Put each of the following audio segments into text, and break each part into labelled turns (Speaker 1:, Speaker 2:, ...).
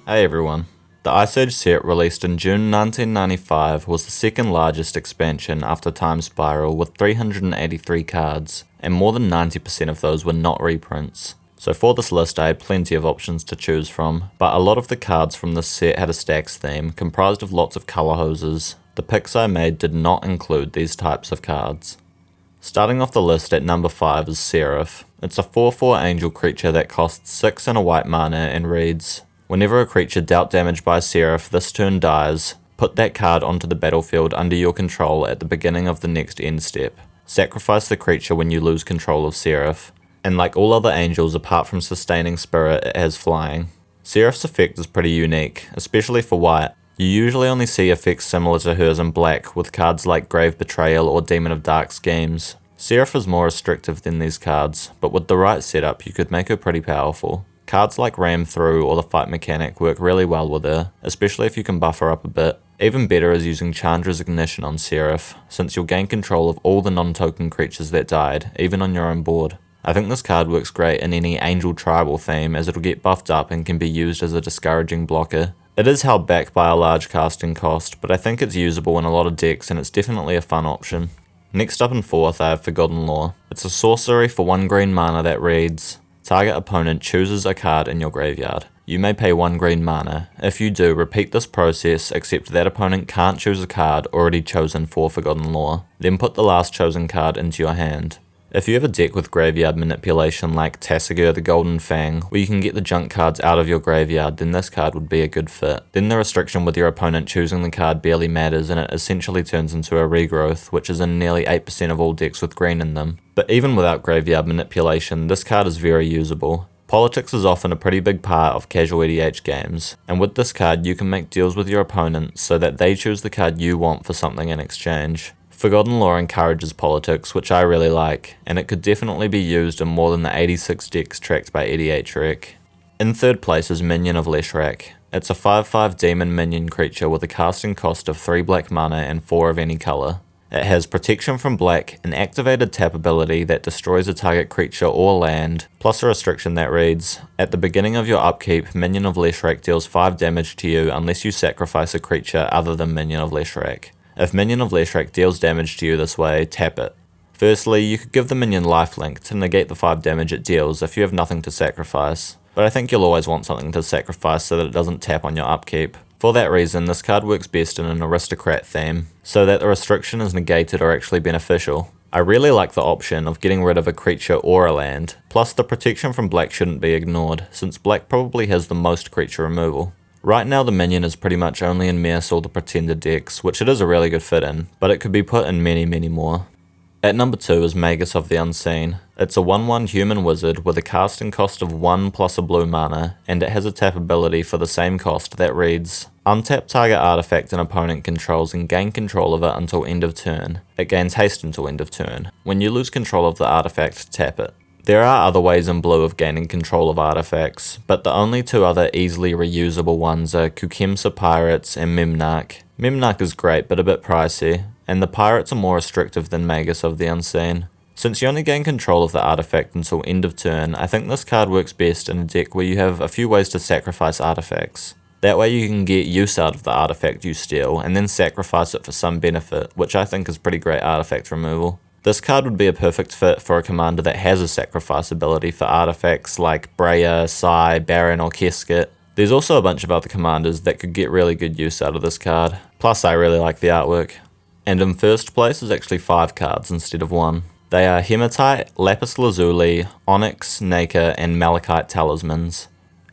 Speaker 1: Hey everyone. The Ice Age set released in June 1995 was the second largest expansion after Time Spiral with 383 cards, and more than 90% of those were not reprints. So for this list I had plenty of options to choose from, but a lot of the cards from this set had a stacks theme, comprised of lots of colour hoses. The picks I made did not include these types of cards. Starting off the list at number 5 is Serif. It's a 4/4 angel creature that costs 6 and a white mana and reads, whenever a creature dealt damage by Serif this turn dies, put that card onto the battlefield under your control at the beginning of the next end step. Sacrifice the creature when you lose control of Serif. And like all other angels apart from sustaining spirit, it has flying. Serif's effect is pretty unique, especially for white. You usually only see effects similar to hers in black, with cards like Grave Betrayal or Demon of Dark Schemes. Serif is more restrictive than these cards, but with the right setup you could make her pretty powerful. Cards like Ram Through or the Fight Mechanic work really well with her, especially if you can buff her up a bit. Even better is using Chandra's Ignition on Serif, since you'll gain control of all the non-token creatures that died, even on your own board. I think this card works great in any Angel Tribal theme as it'll get buffed up and can be used as a discouraging blocker. It is held back by a large casting cost, but I think it's usable in a lot of decks and it's definitely a fun option. Next up in 4th I have Forgotten Lore. It's a sorcery for 1 green mana that reads, target opponent chooses a card in your graveyard. You may pay 1 green mana. If you do, repeat this process except that opponent can't choose a card already chosen for Forgotten Lore. Then put the last chosen card into your hand. If you have a deck with graveyard manipulation like Tassiger the Golden Fang, where you can get the junk cards out of your graveyard, then this card would be a good fit. Then the restriction with your opponent choosing the card barely matters and it essentially turns into a regrowth, which is in nearly 8% of all decks with green in them. But even without graveyard manipulation, this card is very usable. Politics is often a pretty big part of casual EDH games, and with this card you can make deals with your opponent so that they choose the card you want for something in exchange. Forgotten Lore encourages politics, which I really like, and it could definitely be used in more than the 86 decks tracked by EDH Rec. In 3rd place is Minion of Leshrac. It's a 5/5 demon minion creature with a casting cost of 3 black mana and 4 of any colour. It has protection from black, an activated tap ability that destroys a target creature or land, plus a restriction that reads, at the beginning of your upkeep, Minion of Leshrac deals 5 damage to you unless you sacrifice a creature other than Minion of Leshrac. If Minion of Leshrac deals damage to you this way, tap it. Firstly, you could give the minion lifelink to negate the 5 damage it deals if you have nothing to sacrifice, but I think you'll always want something to sacrifice so that it doesn't tap on your upkeep. For that reason, this card works best in an aristocrat theme, so that the restriction is negated or actually beneficial. I really like the option of getting rid of a creature or a land, plus the protection from black shouldn't be ignored, since black probably has the most creature removal. Right now the minion is pretty much only in Mirror or the Pretender decks, which it is a really good fit in, but it could be put in many more. At number 2 is Magis of the Unseen. It's a 1/1 human wizard with a casting cost of 1 plus a blue mana, and it has a tap ability for the same cost that reads, untap target artifact an opponent controls and gain control of it until end of turn. It gains haste until end of turn. When you lose control of the artifact, tap it. There are other ways in blue of gaining control of artifacts, but the only 2 other easily reusable ones are Kukemsa Pirates and Memnarch. Memnarch is great but a bit pricey, and the pirates are more restrictive than Magis of the Unseen. Since you only gain control of the artifact until end of turn, I think this card works best in a deck where you have a few ways to sacrifice artifacts. That way you can get use out of the artifact you steal, and then sacrifice it for some benefit, which I think is pretty great artifact removal. This card would be a perfect fit for a commander that has a sacrifice ability for artifacts like Breya, Sai, Baron or Kesket. There's also a bunch of other commanders that could get really good use out of this card, plus I really like the artwork. And in 1st place is actually 5 cards instead of 1. They are Hematite, Lapis Lazuli, Onyx, Naka and Malachite Talismans.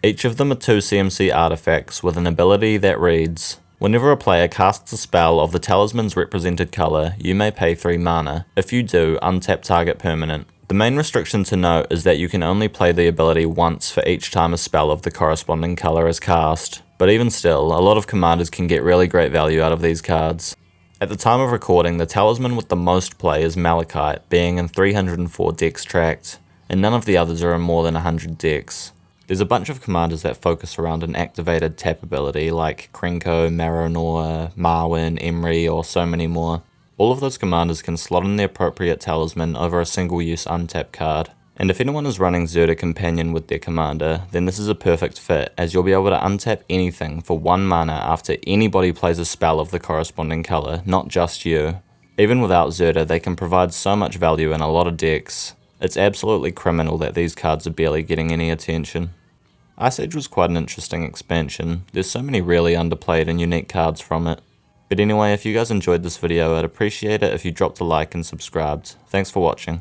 Speaker 1: Each of them are 2 CMC artifacts with an ability that reads, whenever a player casts a spell of the talisman's represented colour, you may pay 3 mana. If you do, untap target permanent. The main restriction to note is that you can only play the ability once for each time a spell of the corresponding colour is cast, but even still, a lot of commanders can get really great value out of these cards. At the time of recording, the talisman with the most play is Malachite, being in 304 decks tracked, and none of the others are in more than 100 decks. There's a bunch of commanders that focus around an activated tap ability like Krenko, Maronor, Marwyn, Emery or so many more. All of those commanders can slot in the appropriate talisman over a single use untap card. And if anyone is running Zerta Companion with their commander, then this is a perfect fit, as you'll be able to untap anything for 1 mana after anybody plays a spell of the corresponding colour, not just you. Even without Zerta, they can provide so much value in a lot of decks. It's absolutely criminal that these cards are barely getting any attention. Ice Age was quite an interesting expansion. There's so many really underplayed and unique cards from it. But anyway, if you guys enjoyed this video, I'd appreciate it if you dropped a like and subscribed. Thanks for watching.